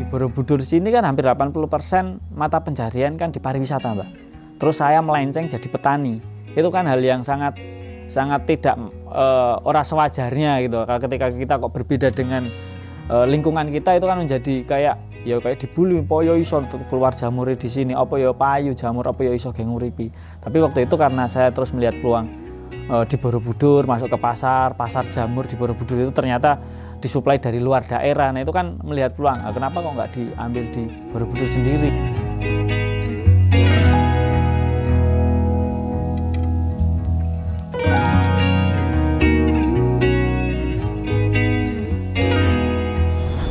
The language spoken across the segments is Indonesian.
Borobudur sini kan hampir 80% mata pencaharian kan di pariwisata, Mbak. Terus saya melenceng jadi petani. Itu kan hal yang sangat tidak ora sewajarnya gitu. Ketika kita kok berbeda dengan lingkungan kita, itu kan menjadi kayak dibully, apa ya iso keluar jamur di sini, apa ya payu jamur, apa ya iso ge nguripi. Tapi waktu itu karena saya terus melihat peluang di Borobudur, masuk ke pasar jamur di Borobudur itu ternyata disuplai dari luar daerah. Nah itu kan melihat peluang, kenapa kok nggak diambil di Borobudur sendiri.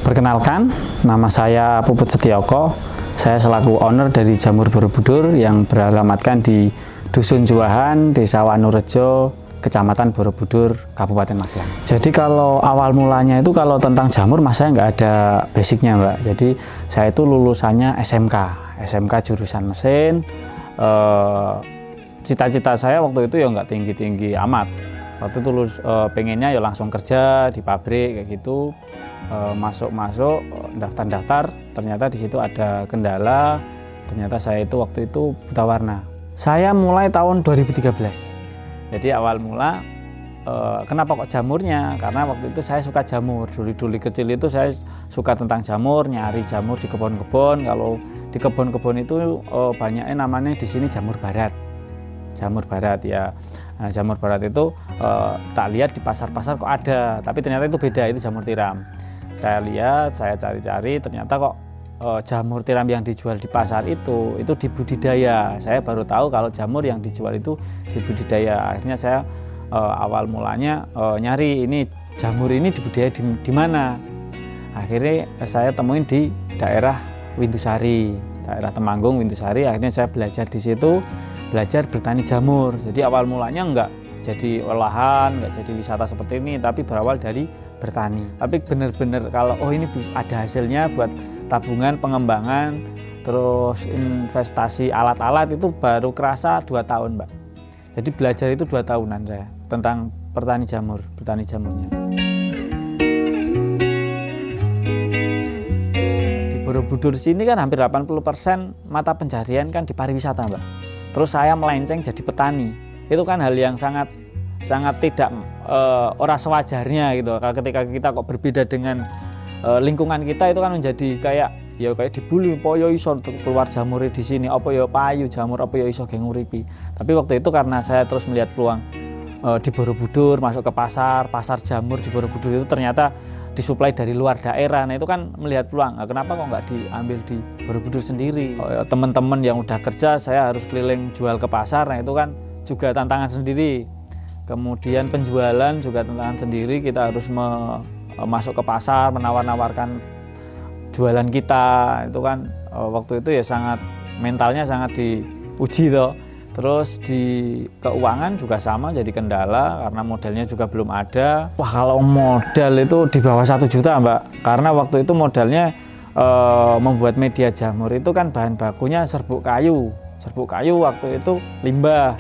Perkenalkan, nama saya Puput Setioko. Saya selaku owner dari Jamur Borobudur yang beralamatkan di Dusun Juwahan, Desa Wanurejo, Kecamatan Borobudur, Kabupaten Magelang. Jadi kalau awal mulanya itu kalau tentang jamur, mas saya nggak ada basicnya, Mbak. Jadi saya itu lulusannya SMK jurusan mesin. Cita-cita saya waktu itu ya nggak tinggi-tinggi amat. Waktu itu pengennya ya langsung kerja di pabrik kayak gitu. Masuk daftar, ternyata di situ ada kendala. Ternyata saya itu waktu itu buta warna. Saya mulai tahun 2013. Jadi awal mula kenapa kok jamurnya? Karena waktu itu saya suka jamur. Dulu kecil itu saya suka tentang jamur, nyari jamur di kebun-kebun. Kalau di kebun-kebun itu banyaknya namanya di sini jamur barat. Jamur barat ya. Nah, jamur barat itu tak lihat di pasar-pasar kok ada, tapi ternyata itu beda, itu jamur tiram. Saya lihat, saya cari-cari, ternyata kok jamur tiram yang dijual di pasar itu dibudidaya. Saya baru tahu kalau jamur yang dijual itu dibudidaya. Akhirnya saya awal mulanya nyari ini jamur ini dibudidaya di mana. Akhirnya saya temuin di daerah Windusari, daerah Temanggung, Windusari. Akhirnya saya belajar di situ, belajar bertani jamur. Jadi awal mulanya enggak jadi olahan, enggak jadi wisata seperti ini, tapi berawal dari bertani. Tapi benar-benar kalau ini ada hasilnya buat tabungan, pengembangan, terus investasi alat-alat itu baru kerasa 2 tahun, Mbak. Jadi belajar itu 2 tahunan saya tentang bertani jamurnya. Di Borobudur sini kan hampir 80% mata pencaharian kan di pariwisata, Mbak. Terus saya melenceng jadi petani. Itu kan hal yang sangat tidak ora sewajarnya gitu. Ketika kita kok berbeda dengan lingkungan kita, itu kan menjadi kayak dibully, apa ya iso keluar jamur di sini, apa ya payu jamur, apa ya iso ge nguripi. Tapi waktu itu karena saya terus melihat peluang di Borobudur, masuk ke pasar jamur di Borobudur itu ternyata disuplai dari luar daerah. Nah itu kan melihat peluang, kenapa kok nggak diambil di Borobudur sendiri. Teman-teman yang udah kerja, saya harus keliling jual ke pasar. Nah itu kan juga tantangan sendiri. Kemudian penjualan juga tantangan sendiri, kita harus masuk ke pasar, menawar-nawarkan jualan kita. Itu kan waktu itu ya mentalnya sangat diuji toh. Terus di keuangan juga sama jadi kendala karena modalnya juga belum ada. Wah, kalau modal itu di bawah 1 juta, Mbak. Karena waktu itu modalnya membuat media jamur itu kan bahan bakunya serbuk kayu. Serbuk kayu waktu itu limbah.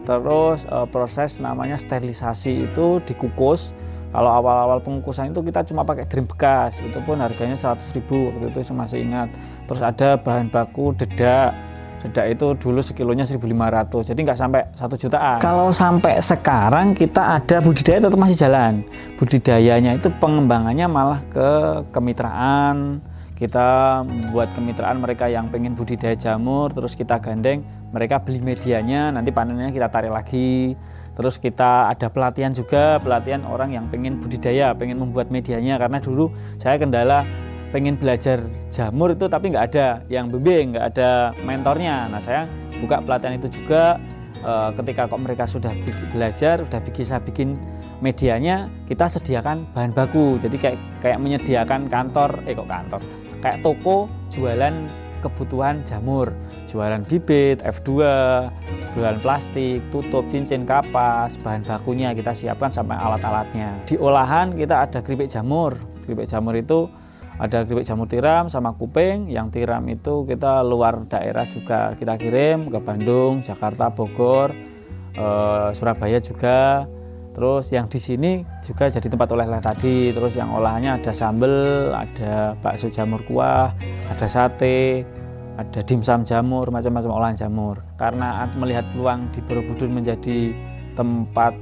Terus proses namanya sterilisasi itu dikukus. Kalau awal-awal pengukusan itu kita cuma pakai drum bekas, itu pun harganya 100.000 waktu itu saya masih ingat. Terus ada bahan baku dedak itu dulu sekilonya 1.500, jadi nggak sampai 1 jutaan. Kalau sampai sekarang kita ada budidaya tetap masih jalan. Budidayanya itu pengembangannya malah ke kemitraan. Kita buat kemitraan mereka yang pengen budidaya jamur, terus kita gandeng mereka beli medianya, nanti panennya kita tarik lagi. Terus kita ada pelatihan juga, pelatihan orang yang pengen budidaya, pengen membuat medianya. Karena dulu saya kendala pengen belajar jamur itu tapi nggak ada yang bimbing, nggak ada mentornya. Nah saya buka pelatihan itu juga. Ketika kok mereka sudah belajar, sudah bisa bikin medianya, kita sediakan bahan baku. Jadi kayak menyediakan kayak toko jualan kebutuhan jamur, jualan bibit, F2, jualan plastik, tutup, cincin, kapas, bahan bakunya kita siapkan sampai alat-alatnya. Di olahan kita ada keripik jamur. Keripik jamur itu ada keripik jamur tiram sama kuping. Yang tiram itu kita luar daerah juga kita kirim ke Bandung, Jakarta, Bogor, Surabaya juga. Terus yang di sini juga jadi tempat oleh-oleh tadi. Terus yang olahannya ada sambel, ada bakso jamur kuah, ada sate, ada dimsum jamur, macam-macam olahan jamur. Karena melihat peluang di Borobudur menjadi tempat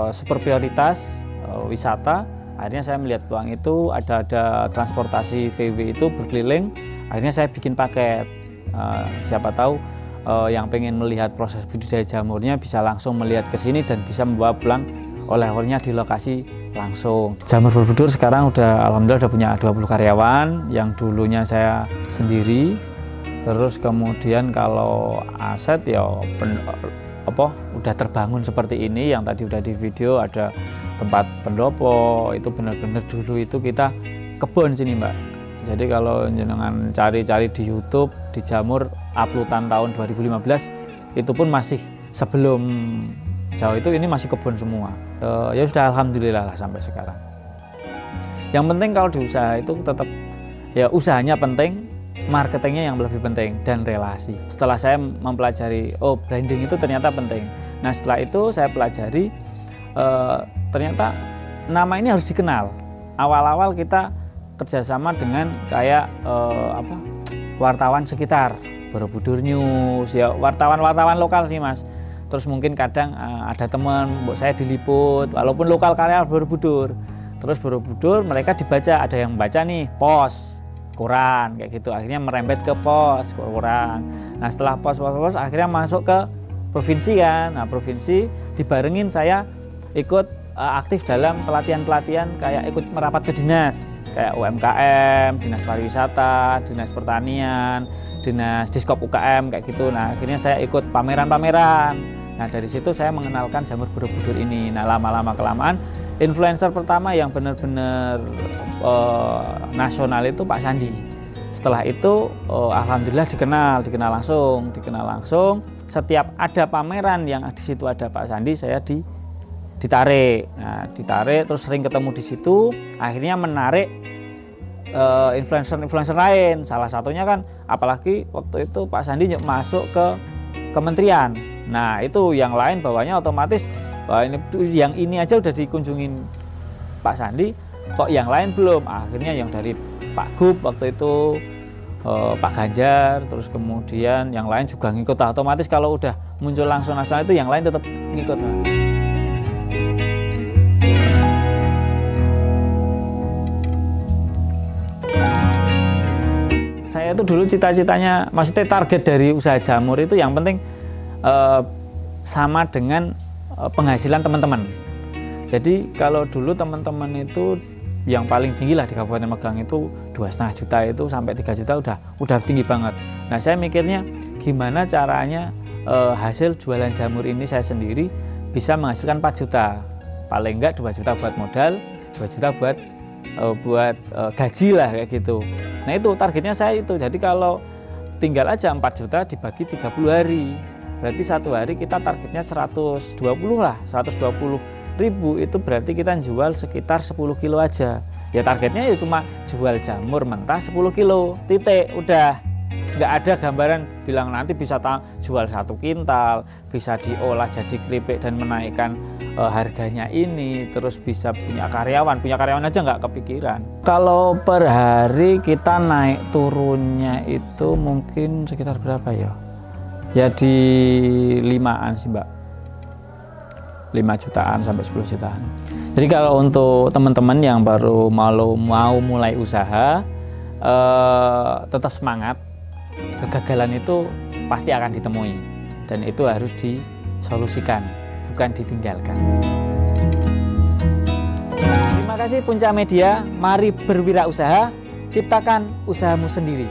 super prioritas wisata, akhirnya saya melihat peluang itu, ada transportasi VW itu berkeliling. Akhirnya saya bikin paket. Siapa tahu yang pengen melihat proses budidaya jamurnya bisa langsung melihat ke sini dan bisa membawa pulang oleh-olehnya di lokasi langsung. Jamur Borobudur sekarang alhamdulillah udah punya 20 karyawan, yang dulunya saya sendiri. Terus kemudian kalau aset ya udah terbangun seperti ini, yang tadi udah di video ada tempat pendopo, itu benar-benar dulu itu kita kebun sini Mbak. Jadi kalau jenengan cari-cari di YouTube di jamur uploadan tahun 2015 itu pun masih sebelum jauh itu, ini masih kebun semua. Ya sudah alhamdulillah lah sampai sekarang. Yang penting kalau di usaha itu tetap ya usahanya penting, marketingnya yang lebih penting, dan relasi. Setelah saya mempelajari branding itu ternyata penting. Nah setelah itu saya pelajari ternyata nama ini harus dikenal. Awal-awal kita kerjasama dengan kayak wartawan sekitar, Borobudur News, ya wartawan lokal sih Mas. Terus mungkin kadang ada teman, saya diliput, walaupun lokal karya Borobudur. Terus Borobudur mereka dibaca, ada yang baca nih pos, koran kayak gitu. Akhirnya merembet ke pos, koran. Nah setelah pos akhirnya masuk ke provinsi kan. Nah provinsi dibarengin saya ikut aktif dalam pelatihan-pelatihan, kayak ikut merapat ke dinas, kayak UMKM, dinas pariwisata, dinas pertanian, dinas Diskop UKM kayak gitu. Nah akhirnya saya ikut pameran-pameran. Nah dari situ saya mengenalkan jamur Borobudur ini. Nah lama-lama kelamaan influencer pertama yang benar-benar nasional itu Pak Sandi. Setelah itu alhamdulillah dikenal langsung. Setiap ada pameran yang di situ ada Pak Sandi, saya ditarik. Nah, ditarik terus sering ketemu di situ, akhirnya menarik influencer lain. Salah satunya kan apalagi waktu itu Pak Sandi masuk ke kementerian. Nah, itu yang lain bawahnya otomatis yang ini aja udah dikunjungin Pak Sandi, kok yang lain belum. Akhirnya yang dari Pak Gub waktu itu, Pak Ganjar, terus kemudian yang lain juga ngikut. Otomatis kalau udah muncul langsung nasional itu yang lain tetap ngikut. Saya itu dulu cita-citanya, maksudnya target dari usaha jamur itu yang penting sama dengan penghasilan teman-teman. Jadi kalau dulu teman-teman itu yang paling tinggi lah di Kabupaten Magelang itu 2,5 juta itu sampai 3 juta udah tinggi banget. Nah saya mikirnya gimana caranya hasil jualan jamur ini saya sendiri bisa menghasilkan 4 juta. Paling enggak 2 juta buat modal, 2 juta buat gaji lah kayak gitu. Nah itu targetnya saya itu. Jadi kalau tinggal aja 4 juta dibagi 30 hari, berarti satu hari kita targetnya 120 lah, 120.000 itu berarti kita jual sekitar 10 kilo aja. Ya targetnya ya cuma jual jamur mentah 10 kilo, titik, udah. Nggak ada gambaran bilang nanti bisa jual 1 kintal, bisa diolah jadi keripik dan menaikkan harganya ini, terus bisa punya karyawan aja nggak kepikiran. Kalau per hari kita naik turunnya itu mungkin sekitar berapa ya? Ya di 5-an sih Mbak, 5 jutaan sampai 10 jutaan. Jadi kalau untuk teman-teman yang baru mau mulai usaha, tetap semangat. Kegagalan itu pasti akan ditemui dan itu harus disolusikan, bukan ditinggalkan. Terima kasih Punca Media, mari berwirausaha, ciptakan usahamu sendiri.